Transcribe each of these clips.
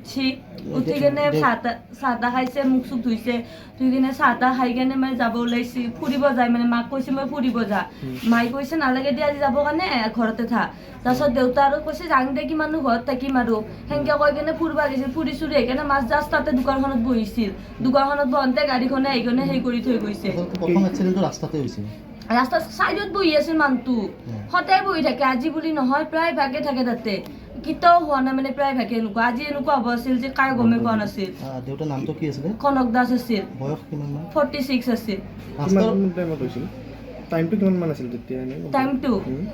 উঠছি উঠি কেনে চাহ তাহ খাইছে মুখ চুখ ধুইছে ধুই কিনে চাহ তাহ খাই কেনে মানে যাব ওলাইছি ফুৰিব যায় মানে মাক কৈছে মই ফুৰিব যা মায়ে কৈছে নালাগে দিয়া আজি যাব কাৰণে ঘৰতে থাক তাৰপিছত দেউতা আৰু কৈছে যাং দে কিমান ঘৰত থাকিম আৰু সেনেকে কৈ কেনে ফুৰিব গৈছিল ফুৰি চুৰি আহি কেনে মাছ জাষ্ট তাতে দোকানখনত বহিছিল দোকানখনত বহোঁতে গাড়ীখনে আহি কেনে সেই কৰি থৈ গৈছে ৰাস্তাত চাইডত বহি আছিল মানুহটো সদায় বহি থাকে আজি বুলি নহয় প্ৰায় ভাগে থাকে তাতে কেতিয়াও হোৱা নাই মানে প্ৰায় ভাগে এনেকুৱা আজি এনেকুৱা হ'ব আছিল যে কাৰো গমে পোৱা নাছিল দেউতাৰ নামটো কি আছিলে কনক দাস আছিল বয়স কিমান 46 আছিল কিমান টাইমত হৈছিল টাইমটো কিমান মান আছিল তেতিয়া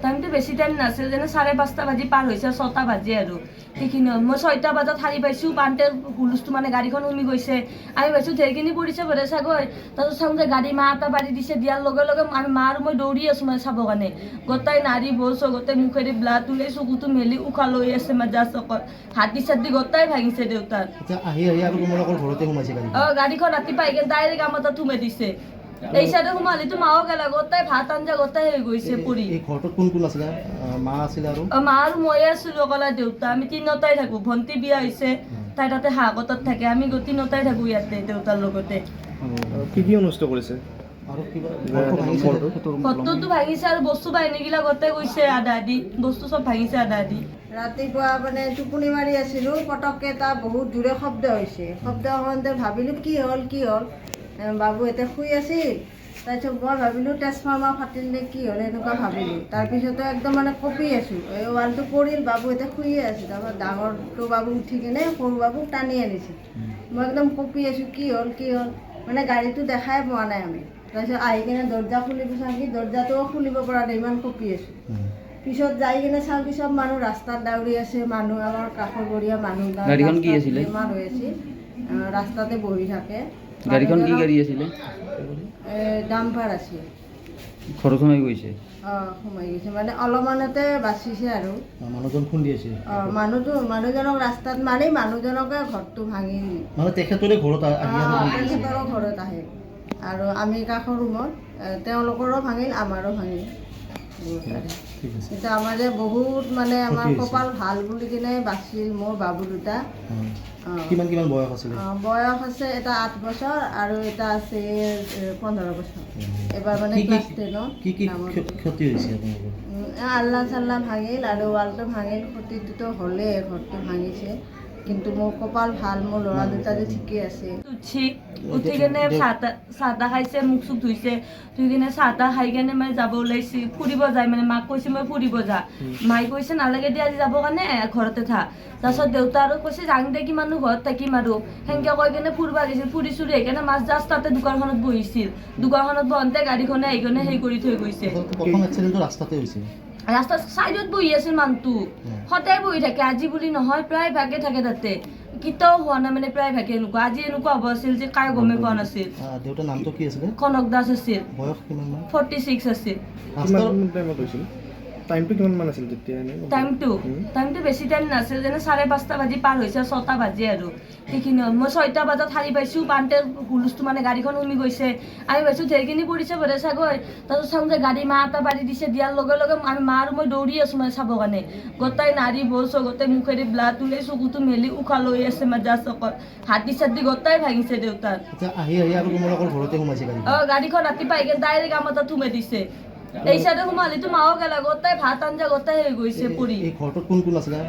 টাইমটো বেছি টাইম নাছিল যেনে 5:30 বাজি পাৰ হৈছে 6টা বাজি আৰু সেইখিনি মই 6টা বজাত সাৰি পাইছোঁ পাওঁতে হুলস্থুল মানে গাড়ীখন উমি গৈছে আমি ভাবিছোঁ ঢেৰখিনি পৰিছে বোলে চাগৈ তাৰপিছত চাওঁ যে গাড়ী মা এটা বাঢ়ি দিছে দিয়াৰ লগে লগে আমি মা আৰু মই দৌৰি আছোঁ মানে চাবৰ কাৰণে গোটেই নাৰী বলছ গোটেই মুখেদি ব্লাড ওলাই চকুটো মেলি উশাহ লৈ আছে মাজা চকত হাতী চাতি গোটেই ভাঙিছে দেউতাৰ আহি আৰু তোমালোকৰ ঘৰতে সোমাইছে গাড়ীখন ৰাতিপুৱা আহি ডাইৰেক্ট আমাৰ তাত সোমাই দিছে এই চাইডে সোমালিতো মাও গেলা গোটেই ভাত আঞ্জা গোটেই হৈ গৈছে পৰি এই ঘৰটোত কোন কোন আছিলে মা আছিলে আৰু মা আৰু ময়ে আছিলোঁ অকলে দেউতা আমি তিনিওটাই থাকো ভণ্টি বিয়া হৈছে তাই তাতে হাঁহকটত থাকে আমি তিনিওটাই থাকো ইয়াতে দেউতাৰ লগতে কি অনিষ্ট কৰিছে আৰু কিবা ঘৰটোতো ভাঙিছে আৰু বস্তু বাহিনীগিলা গোটেই গৈছে আধা আধি বস্তু চব ভাঙিছে আধা আধি ৰাতিপুৱা মানে টোপনি মাৰি আছিলোঁ পটককৈ এটা বহুত জোৰে শব্দ হৈছে শব্দ হওঁতে ভাবিলোঁ কি হ'ল বাবু এতিয়া শুই আছিল তাৰপিছত মই ভাবিলোঁ ট্ৰেন্সফৰ্মাৰ ফাটিল নে কি হ'ল এনেকুৱা ভাবিলোঁ তাৰপিছতে একদম মানে কঁপি আছোঁ এই ৱালটো পৰিল বাবু এতিয়া শুইয়ে আছিল তাৰপৰা ডাঙৰটো বাবু উঠি কিনে সৰু বাবুক টানি আনিছিল মই একদম কঁপি আছোঁ কি হ'ল মানে গাড়ীটো দেখাই পোৱা নাই আমি তাৰপিছত আহি কিনে দৰ্জা খুলিব চাওঁ কি দৰ্জাটোও খুলিব পৰা নাই ইমান কঁপি আছোঁ পিছত যাই কিনে চাওঁ কি চব মানুহ ৰাস্তাত দাউৰি আছে মানুহ আমাৰ কাষৰ গৰীয়া মানুহ বেমাৰ হৈ আছিল ৰাস্তাতে বহি থাকে গাড়ীখন কি গাড়ী আছিলে ডাম্পাৰ আছিল ঘৰত সোমাই গৈছে সোমাই গৈছে মানে অলপমানতে বাচিছে আৰু মানুহজন খুন্দি আছে মানুহজনক ৰাস্তাত মাৰি মানুহজনকে ঘৰটো ভাঙি মানে তেখেতৰে ঘৰত তেখেতৰো ঘৰত আহে আৰু আমি কাষৰ ৰুমত তেওঁলোকৰো ভাঙিল আমাৰো ভাঙিল এতিয়া আমাৰ যে বহুত মানে আমাৰ কপাল ভাল বুলি কিনে বাচিল মোৰ বাবু দুটা কিমান বয়স আছিলে বয়স আছে এটা 8 বছৰ আৰু এটা আছে 15 বছৰ এবাৰ মানে ক্লাছ 10 কি ক্ষতি হৈছে আল্লাহ চাল্লা ভাঙিল আৰু ৱালটো ভাঙিল ক্ষতিটোতো হ'লে ঘৰটো ভাঙিছে কিন্তু মোৰ কপাল ভাল মোৰ ল'ৰা দুটা যে ঠিকেই আছে উঠি কেনে চাহ তাহ খাইছে মুখ চুখ ধুইছে ধুই কিনে চাহ তাহ খাই কেনে মানে যাব ওলাইছি ফুৰিব যায় মানে মাক কৈছে মই ফুৰিব যা মায়ে কৈছে নালাগে দিয়া আজি যাব কাৰণে ঘৰতে থাক তাৰপিছত দেউতা আৰু কৈছে যাং দে কিমান ঘৰত থাকিম আৰু সেনেকে কৈ কেনে ফুৰিব গৈছিল ফুৰি চুৰি আহি কেনে মাছ জাষ্ট তাতে দোকানখনত বহিছিল দোকানখনত বহোঁতে গাড়ীখনে আহি কেনে সেই কৰি থৈ গৈছে ৰাস্তাতে হৈছে ৰাস্তাত চাইডত বহি আছিল মানুহটো সদায় বহি থাকে আজি বুলি নহয় প্ৰায় ভাগে থাকে তাতে কেতিয়াও হোৱা নাই মানে প্ৰায় ভাগে এনেকুৱা আজি এনেকুৱা হ'ব আছিল যে কাৰো গমে পোৱা নাছিল দেউতাৰ নামটো কি আছিলে কনক দাস আছিল বয়স কিমান 46 আছিল কিমান টাইমত হৈছিল টাইমটো কিমান মান আছিল তেতিয়া টাইমটো বেছি টাইম নাছিল যেনে 5:30 বাজি পাৰ হৈছে 6টা বাজি আৰু সেইখিনি মই 6টা বজাত সাৰি পাইছোঁ পাওঁতে হুলস্থুল মানে গাড়ীখন উমি গৈছে আমি ভাবিছোঁ ঢেৰখিনি পৰিছে বোলে চাগৈ তাৰপিছত চাওঁ যে গাড়ী মা এটা বাঢ়ি দিছে দিয়াৰ লগে লগে আমি মা আৰু মই দৌৰি আছোঁ মানে চাবৰ কাৰণে গোটেই নাৰী বলছ গোটেই মুখেদি ব্লাড ওলাই চকুটো মেলি উশাহ লৈ আছে মাজা চকত হাতী চাতি গোটেই ভাঙিছে দেউতাৰ আহি আৰু তোমালোকৰ ঘৰতে সোমাইছে গাড়ীখন ৰাতিপুৱা আহি ডাইৰেক্ট আমাৰ তাত সোমাই দিছে এই চাইডে সোমালিতো মাও গেলা গোটেই ভাত আঞ্জা গোটেই হৈ গৈছে পৰি এই ঘৰটোত কোন আছিলে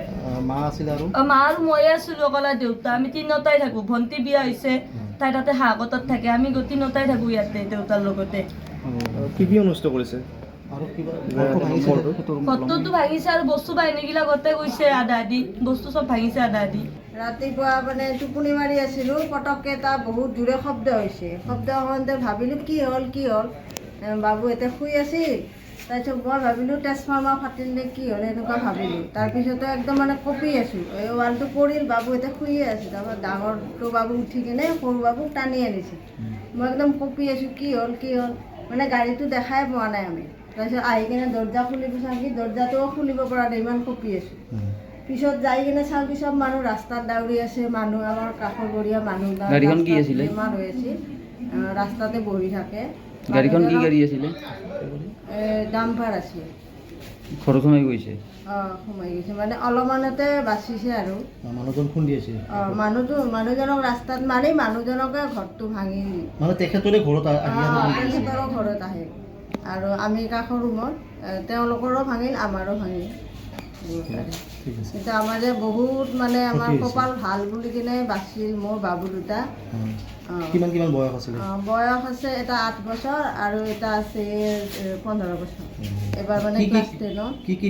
মা আছিলে আৰু মা আৰু ময়ে আছিলোঁ অকলে দেউতা আমি তিনিওটাই থাকো ভণ্টি বিয়া হৈছে তাই তাতে হাঁহকটত থাকে আমি তিনিওটাই থাকো ইয়াতে দেউতাৰ লগতে কি অনিষ্ট কৰিছে আৰু কিবা ঘৰটোতো ভাঙিছে আৰু বস্তু বাহিনীগিলা গোটেই গৈছে আধা আধি বস্তু চব ভাঙিছে আধা আধি ৰাতিপুৱা মানে টোপনি মাৰি আছিলোঁ পটককৈ এটা বহুত জোৰে শব্দ হৈছে শব্দ হওঁতে ভাবিলোঁ কি হ'ল বাবু এতিয়া শুই আছিল তাৰপিছত মই ভাবিলোঁ ট্ৰেন্সফৰ্মাৰ ফাটিল নে কি হ'ল এনেকুৱা ভাবিলোঁ তাৰপিছতে একদম মানে কঁপি আছোঁ এই ৱালটো পৰিল বাবু এতিয়া শুইয়ে আছিল তাৰপৰা ডাঙৰটো বাবু উঠি কিনে সৰু বাবুক টানি আনিছিল মই একদম কঁপি আছোঁ কি হ'ল মানে গাড়ীটো দেখাই পোৱা নাই আমি তাৰপিছত আহি কিনে দৰ্জা খুলিব চাওঁ কি দৰ্জাটোও খুলিব পৰা নাই ইমান কঁপি আছোঁ পিছত যাই কিনে চাওঁ কি চব মানুহ ৰাস্তাত দাউৰি আছে মানুহ আমাৰ কাষৰ গৰীয়া মানুহ বেমাৰ হৈ আছিল ৰাস্তাতে বহি থাকে গাড়ীখন কি গাড়ী আছিলে ডাম্পাৰ আছিল ঘৰত সোমাই গৈছে। সোমাই গৈছে মানে অলপমানতে বাচিছে আৰু মানুহজন খুন্দি আছে মানুহজনক ৰাস্তাত মাৰি মানুহজনকে ঘৰটো ভাঙি মানে তেখেতৰে ঘৰত আহি তেখেতৰো ঘৰত আহে আৰু আমি কাষৰ ৰুমত তেওঁলোকৰো ভাঙিল আমাৰো ভাঙিল ঠিক আছে কিন্তু আমাৰ যে বহুত মানে আমাৰ ক্ষতি হৈছে। কপাল ভাল বুলি কিনে বাচিল মোৰ বাবু দুটা কিমান কিমান বয়স আছিলে বয়স আছে এটা 8 বছৰ আৰু এটা আছে 15 বছৰ এবাৰ মানে কি কি- ক্লাছ 10ত কি কি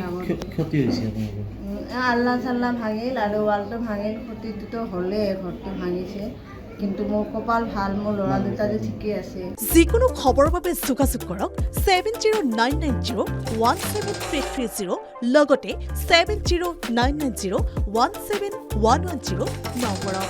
ক্ষতি হৈছে আপোনালোকৰ আল্লা চাল্লা ভাঙিল আৰু ৱালটো ভাঙিল ক্ষতিটোতো হ'লেই ঘৰটো ভাঙিছে কিন্তু মোৰ কপাল ভাল মোৰ ল'ৰা দুটা যে ঠিকেই আছে যিকোনো খবৰৰ বাবে যোগাযোগ কৰক 7099017330 লগতে 7099017110 নম্বৰত।